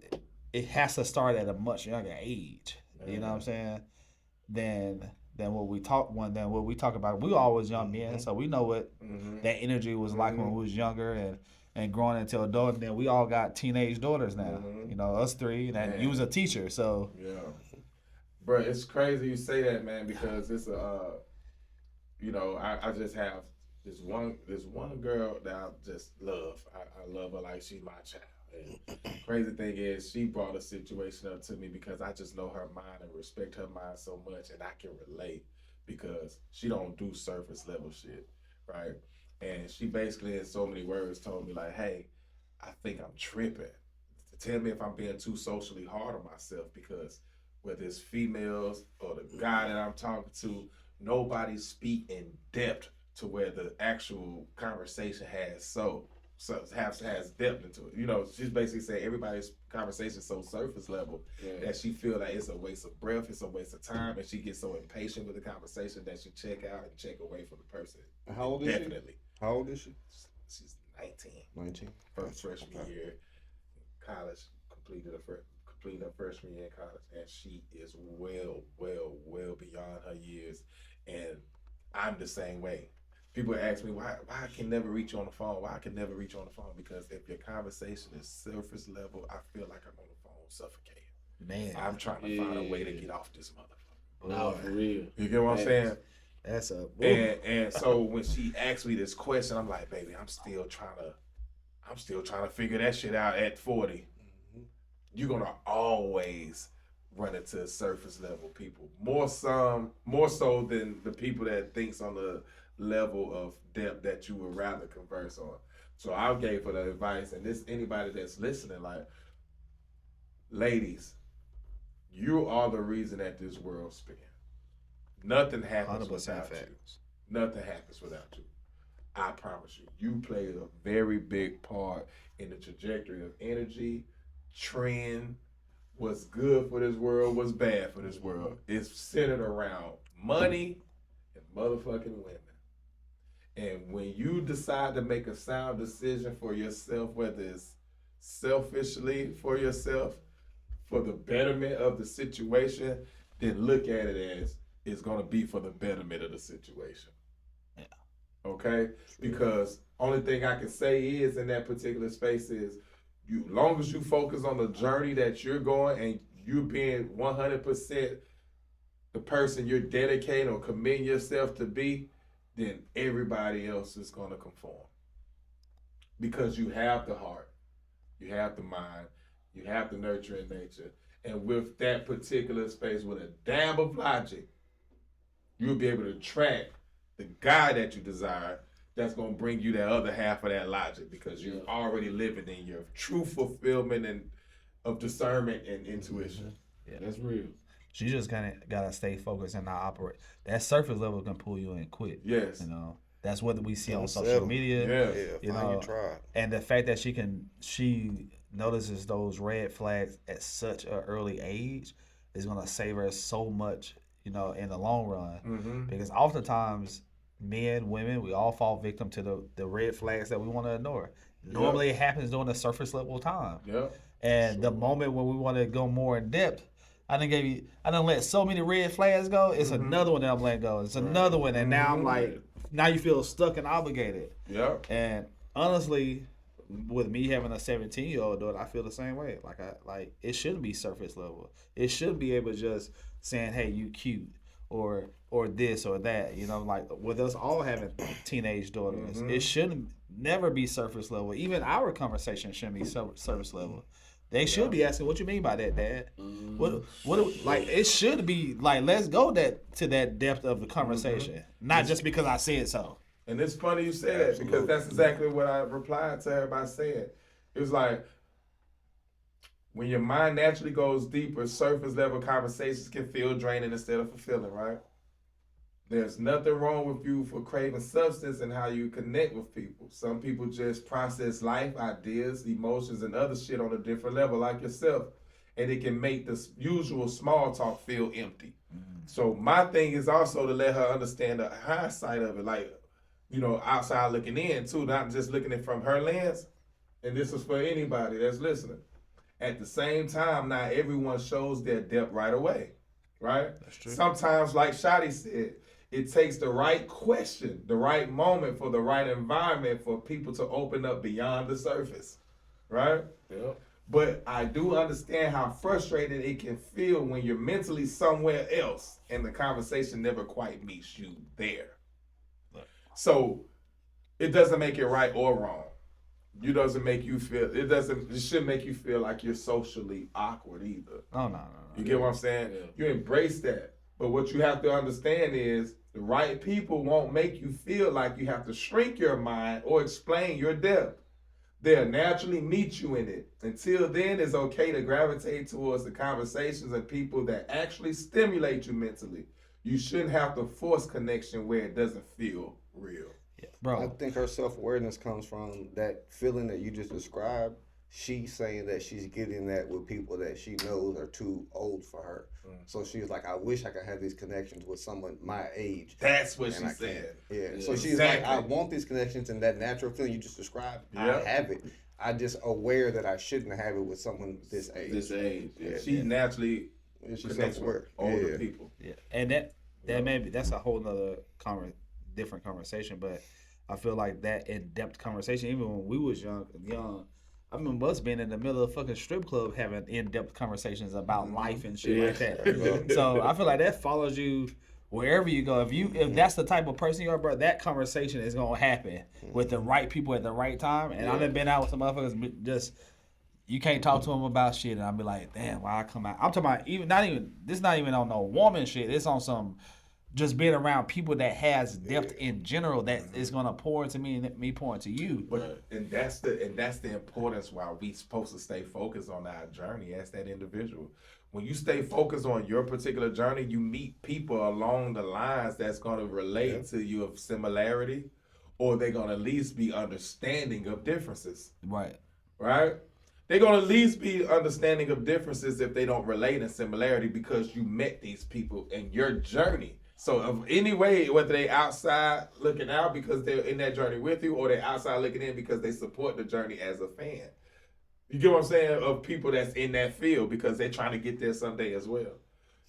it has to start at a much younger age. You know what I'm saying? Than what we talk about. We were always young men, so we know what that energy was like when we was younger and growing into adult. And then we all got teenage daughters now. You know, us three, and you was a teacher, so yeah. Bro, it's crazy you say that, man, because it's you know, I just have this one girl that I just love. I love her like she's my child. And crazy thing is, she brought a situation up to me because I just know her mind and respect her mind so much, and I can relate because she don't do surface level shit, right? And she basically, in so many words, told me like, "Hey, I think I'm tripping. Tell me if I'm being too socially hard on myself because whether it's females or the guy that I'm talking to, nobody speak in depth to where the actual conversation has has depth into it. You know, she's basically saying everybody's conversation is so surface level that she feel like it's a waste of breath, it's a waste of time, and she gets so impatient with the conversation that she check out and check away from the person. How old is she? Definitely. How old is she? She's 19. 19. First freshman year in college, completed her freshman year in college, and she is well beyond her years, and I'm the same way. People ask me why I can never reach you on the phone. Why I can never reach you on the phone? Because if your conversation is surface level, I feel like I'm on the phone suffocating. Man, I'm trying to find a way to get off this motherfucker. No, for real. You get what I'm saying? That's a and so when she asked me this question, I'm like, baby, I'm still trying to figure that shit out at 40. You're gonna always run into surface level people. More so than the people that thinks on the level of depth that you would rather converse on. So I gave her the advice, and this anybody that's listening, like, ladies, you are the reason that this world spins. Nothing happens without you. Nothing happens without you. I promise you. You play a very big part in the trajectory of energy, trend, what's good for this world, what's bad for this world. It's centered around money and motherfucking women. And when you decide to make a sound decision for yourself, whether it's selfishly for yourself, for the betterment of the situation, then look at it as it's going to be for the betterment of the situation. Yeah. Okay? Because only thing I can say is in that particular space is, you, long as you focus on the journey that you're going and you being 100% the person you're dedicating or committing yourself to be, then everybody else is going to conform. Because you have the heart, you have the mind, you have the nurturing nature. And with that particular space, with a dab of logic, you'll be able to track the guy that you desire that's going to bring you that other half of that logic, because you're already living in your true fulfillment and of discernment and intuition. Yeah, that's real. So you just kind of gotta stay focused and not operate. That surface level can pull you in quick. Yes. You know, that's what we see on Don't social settle. media. Yeah. You Find know, your tribe. and the fact that she notices those red flags at such an early age is gonna save her so much, you know, in the long run. Mm-hmm. Because oftentimes, men, women, we all fall victim to the red flags that we want to ignore. Normally, it happens during the surface level time. Yep. And the moment when we want to go more in depth, I done let so many red flags go. It's another one that I'm letting go. It's another one, and now I'm like, now you feel stuck and obligated. Yep. And honestly, with me having a 17-year-old daughter, I feel the same way. Like it shouldn't be surface level. It should be able to just saying, "Hey, you cute," or this or that. You know, like with us all having teenage daughters, it shouldn't never be surface level. Even our conversation shouldn't be surface level. They should be asking, "What you mean by that, Dad?" What like it should be like, let's go to that depth of the conversation, not just because I said so. And it's funny you say that, because that's exactly what I replied to her by saying. It was like, when your mind naturally goes deeper, surface level conversations can feel draining instead of fulfilling, right? There's nothing wrong with you for craving substance and how you connect with people. Some people just process life, ideas, emotions, and other shit on a different level, like yourself. And it can make the usual small talk feel empty. So my thing is also to let her understand the hindsight of it, like, you know, outside looking in too, not just looking at it from her lens. And this is for anybody that's listening. At the same time, not everyone shows their depth right away, right? That's true. Sometimes, like Shotty said, it takes the right question, the right moment for the right environment for people to open up beyond the surface, right? Yep. But I do understand how frustrating it can feel when you're mentally somewhere else and the conversation never quite meets you there. So it doesn't make it right or wrong. It shouldn't make you feel like you're socially awkward either. Oh no. You get what I'm saying? Yeah. You embrace that. But what you have to understand is the right people won't make you feel like you have to shrink your mind or explain your depth. They'll naturally meet you in it. Until then, it's okay to gravitate towards the conversations and people that actually stimulate you mentally. You shouldn't have to force connection where it doesn't feel real. Yeah, I bro. think her self-awareness comes from that feeling that you just described. She's saying that she's getting that with people that she knows are too old for her. So she's like, I wish I could have these connections with someone my age. That's what And she I said. Yeah. Yeah, So she's exactly. like, I want these connections, and that natural feeling you just described, Yep. I have it. I just aware that I shouldn't have it with someone this age. This age. Yeah. She naturally And she's connects self-aware. with older Yeah. people. Yeah, and that's a whole nother different conversation. But I feel like that in-depth conversation, even when we was young, I remember us being in the middle of a fucking strip club having in-depth conversations about life and shit like that. So I feel like that follows you wherever you go. If that's the type of person you are, bro, that conversation is gonna happen with the right people at the right time. And I've been out with some motherfuckers just. You can't talk to them about shit, and I'll be like, "Damn, why I come out?" I'm talking about this. Not even on no woman shit. It's on some just being around people that has depth in general that is gonna pour into me and me pour into you. But and that's the importance why we supposed to stay focused on our journey as that individual. When you stay focused on your particular journey, you meet people along the lines that's gonna relate to you of similarity, or they're gonna at least be understanding of differences. Right. Right? They're going to at least be understanding of differences if they don't relate in similarity, because you met these people in your journey. So of any way, whether they outside looking out because they're in that journey with you, or they outside looking in because they support the journey as a fan. You get what I'm saying? Of people that's in that field because they're trying to get there someday as well.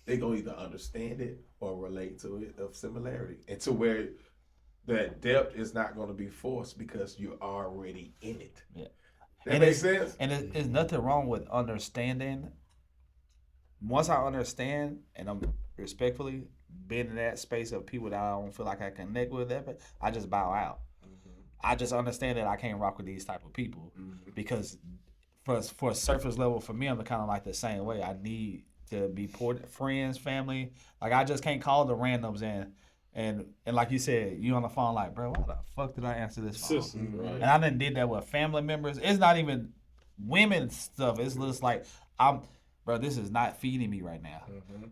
They're going to either understand it or relate to it of similarity. And to where that depth is not going to be forced because you're already in it. Yeah. That makes sense? And there's nothing wrong with understanding. Once I understand, and I'm respectfully being in that space of people that I don't feel like I connect with, that I just bow out. I just understand that I can't rock with these type of people because for a surface level, for me, I'm kind of like the same way. I need to be friends, family. Like I just can't call the randoms and like you said, you on the phone like, bro, why the fuck did I answer this phone? Right. And I done did that with family members. It's not even women stuff. It's just like bro, this is not feeding me right now.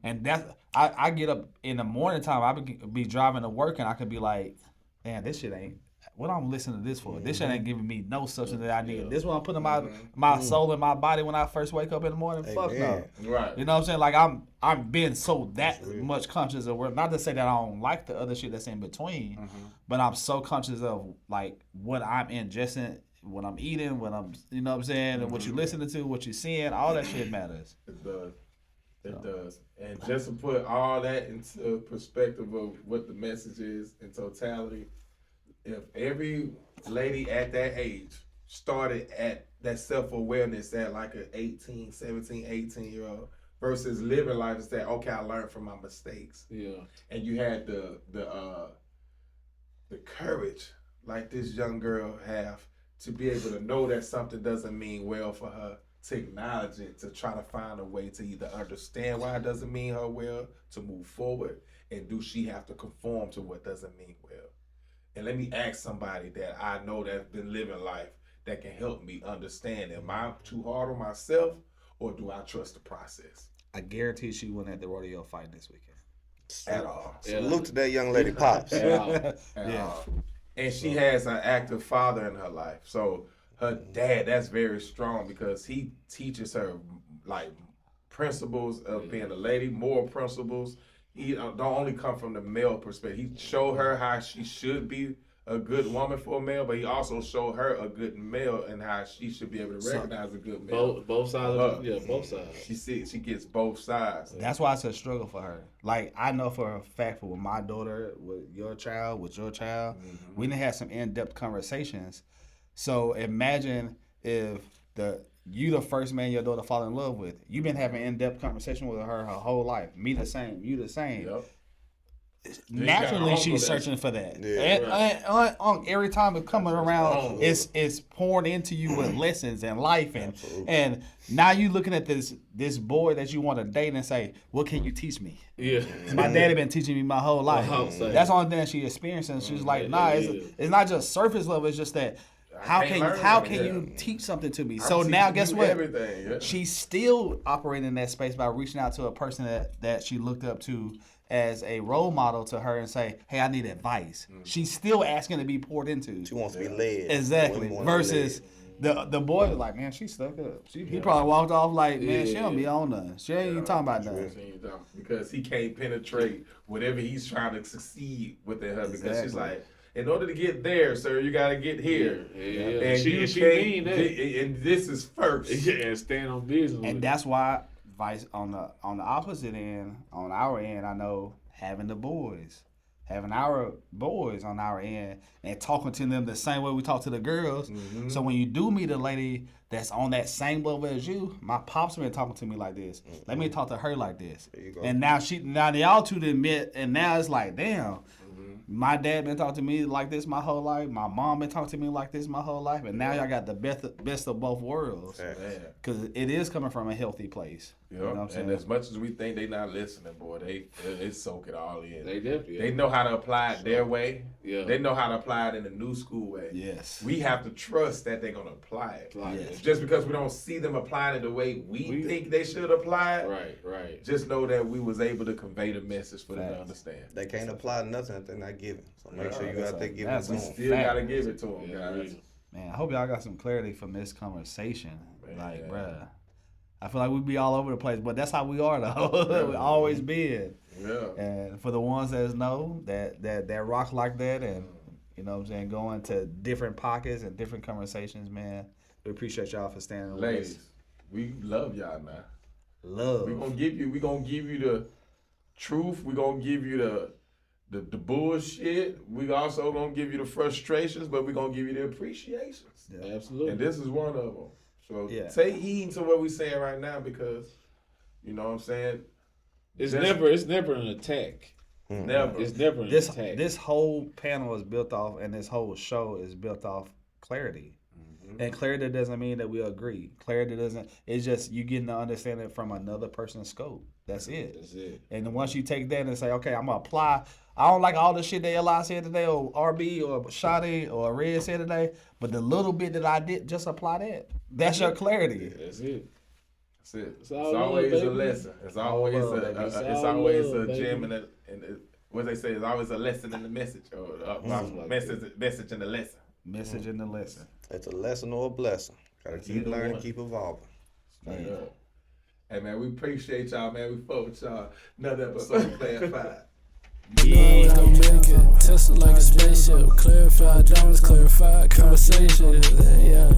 And that's I get up in the morning time. I be driving to work and I could be like, damn, this shit ain't. What I'm listening to this for? This shit ain't giving me no substance that I need. This is what I'm putting my soul in my body when I first wake up in the morning. Fuck no. Right. You know what I'm saying? Like I'm being so that much conscious of where, not to say that I don't like the other shit that's in between, but I'm so conscious of like what I'm ingesting, what I'm eating, what I'm, you know what I'm saying, and what you're listening to, what you're seeing, all that shit matters. It does. It does. And just to put all that into perspective of what the message is in totality, if every lady at that age started at that self-awareness at like an 18, 17, 18-year-old versus living life is that, okay, I learned from my mistakes. Yeah. And you had the courage like this young girl have to be able to know that something doesn't mean well for her, to acknowledge it, to try to find a way to either understand why it doesn't mean her well, to move forward, and do she have to conform to what doesn't mean well? And let me ask somebody that I know that's been living life that can help me understand, am I too hard on myself or do I trust the process? I guarantee she wasn't at the rodeo fight this weekend. At all. Salute to that young lady, Pops. At all. And she has an active father in her life. So her dad, that's very strong because he teaches her like principles of being a lady, moral principles. He don't only come from the male perspective. He showed her how she should be a good woman for a male, but he also showed her a good male and how she should be able to recognize a good male. Both sides. Both sides. She gets both sides. That's why it's a struggle for her. Like I know for a fact, for with my daughter, with your child, we done had some in-depth conversations. So imagine if you the first man your daughter fall in love with. You've been having in-depth conversation with her whole life. Me the same. You the same. Yep. Naturally, she's searching for that. Yeah. And every time it's coming around, it's poured into you with lessons and life, and now you looking at this boy that you want to date and say, "What can you teach me?" Yeah. My daddy been teaching me my whole life. That's the only thing she experiencing. She's like, "Nah, it's not just surface level. It's just that." How can you teach something to me? So now, guess what? She's still operating in that space by reaching out to a person that she looked up to as a role model to her and say, "Hey, I need advice." She's still asking to be poured into. She wants to be led. Exactly. Versus the boy was like, "Man, she stuck up." He probably walked off like, "Man, she don't be on nothing. She ain't even talking about nothing." Because he can't penetrate whatever he's trying to succeed within her. Because she's like, in order to get there, sir, you got to get here. Yeah. And she mean that. And this is first. Yeah, and stand on business. And that's why vice on the opposite end, on our end, I know having our boys on our end and talking to them the same way we talk to the girls. So when you do meet a lady that's on that same level as you, my pops been talking to me like this. Let me talk to her like this. There you go. And now y'all two done met, and now it's like, damn. My dad been talking to me like this my whole life. My mom been talking to me like this my whole life. And now y'all got the best of both worlds. Because it is coming from a healthy place. Yep. You know what I'm saying? And as much as we think they not listening, boy, they soak it all in. They definitely. They know how to apply it their way. Yeah. They know how to apply it in the new school way. Yes. We have to trust that they're gonna apply it. Yes. Just because we don't see them applying it the way we think they should apply it. Right. Just know that we was able to convey the message for them to understand. They can't apply nothing if they're not giving. So make sure you out there giving that's it to a them. Still gotta give it to them, guys. Man, I hope y'all got some clarity from this conversation. Man, like, bruh, I feel like we be all over the place, but that's how we are though. We always been. Yeah. And for the ones that know that rock like that, and you know what I'm saying, going to different pockets and different conversations, man. We appreciate y'all for standing with us. Ladies, we love y'all now. Love. We gonna give you the truth. We gonna give you the bullshit. We also gonna give you the frustrations, but we gonna give you the appreciations. Yeah, absolutely. And this is one of them. So Yeah. take heed to what we saying right now, because you know what I'm saying. It's never an attack. Never. It's never an attack. This whole panel is built off, and this whole show is built off clarity. And clarity doesn't mean that we agree. Clarity doesn't. It's just you getting to understand it from another person's scope. That's it. That's it. And then once you take that and say, okay, I'm gonna apply. I don't like all the shit that Eli said today, or RB, or Shadi, or Red said today. But the little bit that I did, just apply that. That's your clarity. That's it. That's it. It's all always love, a baby. lesson. It's always love, a baby. it's It's all always love, a gem baby. and what they say is always a lesson in the message, or message in the lesson. Message in the lesson. It's a lesson or a blessing. Gotta keep learning, keep evolving. Straight up. Hey man, we appreciate y'all, man. We fuck with y'all. Another episode of Clarified. You know we gon' make it. Tesla like a spaceship. Clarified diamonds, clarified conversation. Yeah.